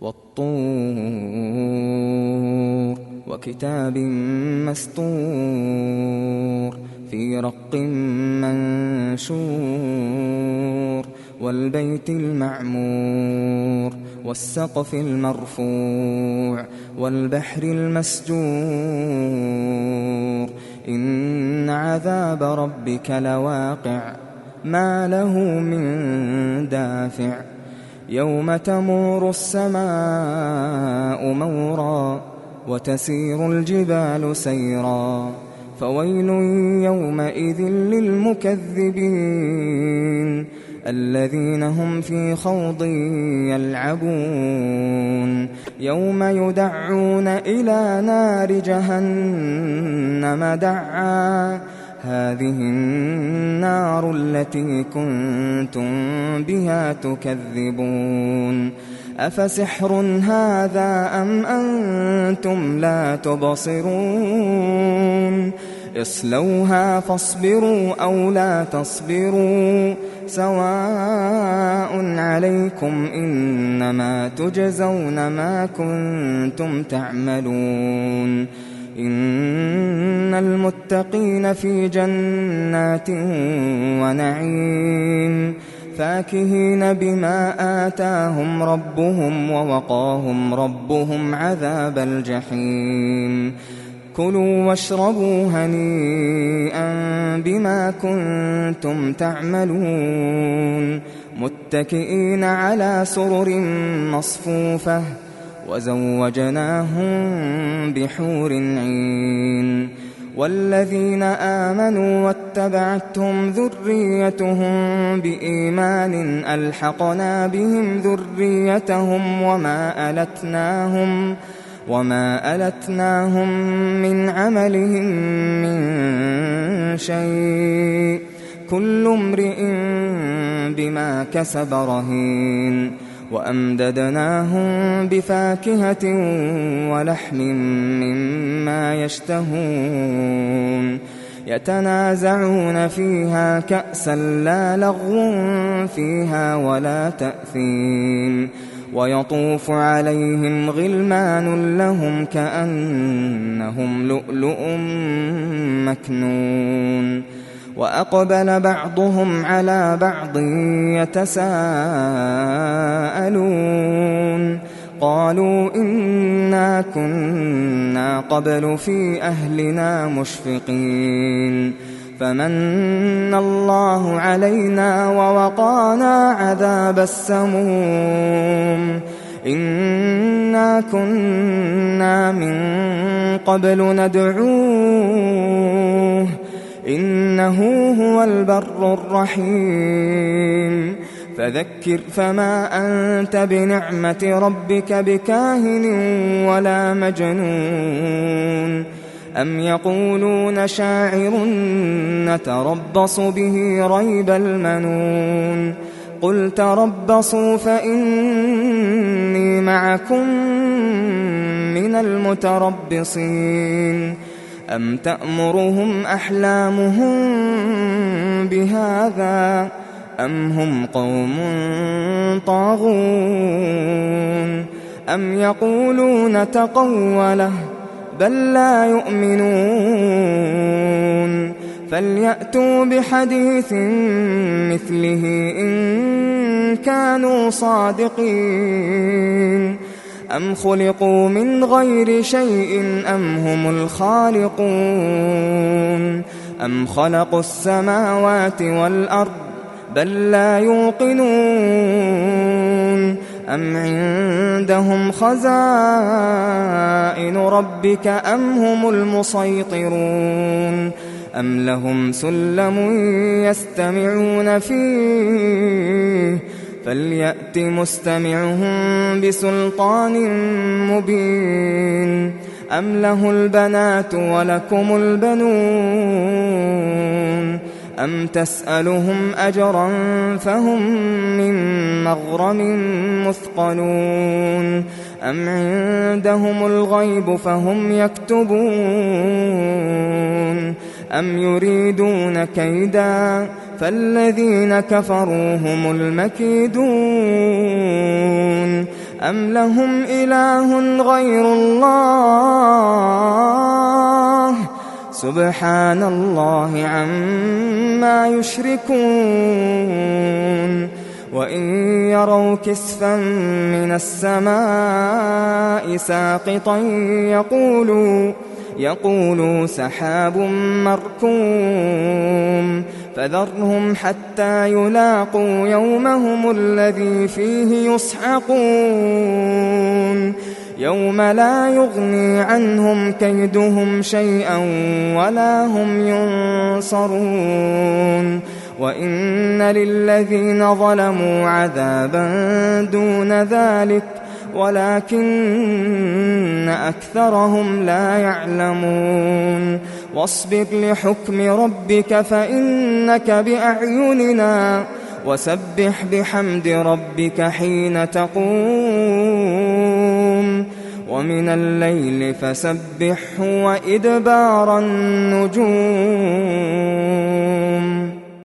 وَالطُّورِ وَكِتَابٍ مَّسْطُورٍ فِي رَقٍّ مَّنشُورٍ وَالْبَيْتِ الْمَعْمُورِ وَالسَّقْفِ الْمَرْفُوعِ وَالْبَحْرِ الْمَسْجُورِ إِنَّ عَذَابَ رَبِّكَ لَوَاقِعٌ مَا لَهُ مِن دَافِعٍ يَوْمَ تَمُورُ السَّمَاءُ مَوْرًا وَتَسِيرُ الْجِبَالُ سَيْرًا فَوَيْلٌ يَوْمَئِذٍ لِّلْمُكَذِّبِينَ الَّذِينَ هُمْ فِي خَوْضٍ يَلْعَبُونَ يَوْمَ يُدَعُّونَ إِلَى نَارِ جَهَنَّمَ دَعًّا هَٰذِهِ النَّارُ الَّتِي كُنتُم بِهَا تُكَذِّبُونَ أَفَسِحْرٌ هَٰذَا أَمْ أَنتُمْ لَا تُبْصِرُونَ اصْلَوْهَا فاصْبِرُوا أَوْ لَا تَصْبِرُوا سَوَاءٌ عَلَيْكُمْ إِنَّمَا تُجْزَوْنَ مَا كُنتُمْ تَعْمَلُونَ إِنَّ الْمُتَّقِينَ فِي جَنَّاتٍ وَنَعِيمٍ فَاكِهِينَ بِمَا آتَاهُمْ رَبُّهُمْ وَوَقَاهُمْ رَبُّهُمْ عَذَابَ الْجَحِيمِ كُلُوا وَاشْرَبُوا هَنِيئًا بِمَا كُنتُمْ تَعْمَلُونَ مُتَّكِئِينَ عَلَى سُرُرٍ مَّصْفُوفَةٍ وَزَوَّجْنَاهُم بِحُورٍ عِينٍ وَالَّذِينَ آمَنُوا وَاتَّبَعَتْهُمْ ذُرِّيَّتُهُم بِإِيمَانٍ أَلْحَقْنَا بِهِمْ ذُرِّيَّتَهُمْ وَمَا أَلَتْنَاهُم مِّنْ عَمَلِهِم مِّن شَيْءٍ ۚ كُلُّ امْرِئٍ بِمَا كَسَبَ رَهِينٌ وَأَمْدَدْنَاهُم بِفَاكِهَةٍ وَلَحْمٍ مِّمَّا يَشْتَهُونَ يَتَنَازَعُونَ فِيهَا كَأْسًا لَّا لَغْوٌ فِيهَا وَلَا تَأْثِيمٌ وَيَطُوفُ عَلَيْهِمْ غِلْمَانٌ لَّهُمْ كَأَنَّهُمْ لُؤْلُؤٌ مَّكْنُونٌ وَأَقْبَلَ بَعْضُهُمْ عَلَىٰ بَعْضٍ يَتَسَاءَلُونَ قَالُوا إِنَّا كُنَّا قَبْلُ فِي أَهْلِنَا مُشْفِقِينَ فَمَنَّ اللَّهُ عَلَيْنَا وَوَقَانَا عَذَابَ السَّمُومِ إِنَّا كُنَّا مِن قَبْلُ نَدْعُوهُ إِنَّهُ هُوَ الْبَرُّ الرَّحِيمُ فَذَكِّرْ فَمَا أَنتَ بِنِعْمَةِ رَبِّكَ بِكَاهِنٍ وَلَا مَجْنُونٍ أَمْ يَقُولُونَ شَاعِرٌ نَّتَرَبَّصُ بِهِ رَيْبَ الْمَنُونِ قُلْ تَرَبَّصُوا فَإِنِّي مَعَكُم مِّنَ الْمُتَرَبِّصِينَ أَمْ تَأْمُرُهُمْ أَحْلَامُهُم بِهَٰذَا أَمْ هُمْ قَوْمٌ طَاغُونَ أَمْ يَقُولُونَ تَقَوَّلَهُ بَل لَّا يُؤْمِنُونَ فَلْيَأْتُوا بِحَدِيثٍ مِّثْلِهِ إِن كَانُوا صَادِقِينَ أَمْ خُلِقُوا مِنْ غَيْرِ شَيْءٍ أَمْ هُمُ الْخَالِقُونَ أَمْ خَلَقُوا السَّمَاوَاتِ وَالْأَرْضَ بَل لَّا يُوقِنُونَ أَمْ عِندَهُمْ خَزَائِنُ رَبِّكَ أَمْ هُمُ الْمُصَيْطِرُونَ أَمْ لَهُمْ سُلَّمٌ يَسْتَمِعُونَ فِيهِ فَلْيَأْتِ مُسْتَمِعُهُم بِسُلْطَانٍ مُّبِينٍ أَمْ لَهُ الْبَنَاتُ وَلَكُمُ الْبَنُونَ أَمْ تَسْأَلُهُمْ أَجْرًا فَهُم مِّن مَّغْرَمٍ مُّثْقَلُونَ أَمْ عِندَهُمُ الْغَيْبُ فَهُمْ يَكْتُبُونَ أَمْ يُرِيدُونَ كَيْدًا فَالَّذِينَ كَفَرُوا هُمُ الْمَكِيدُونَ أم لهم إله غير الله سبحان الله عما يشركون وإن يروا كسفا من السماء ساقطا يقولوا سحاب مركوم فذرهم حتى يلاقوا يومهم الذي فيه يصعقون يوم لا يغني عنهم كيدهم شيئا ولا هم ينصرون وإن للذين ظلموا عذابا دون ذلك ولكن أكثرهم لا يعلمون واصبر لحكم ربك فإنك بأعيننا وسبح بحمد ربك حين تقوم ومن الليل فسبحه وإدبار النجوم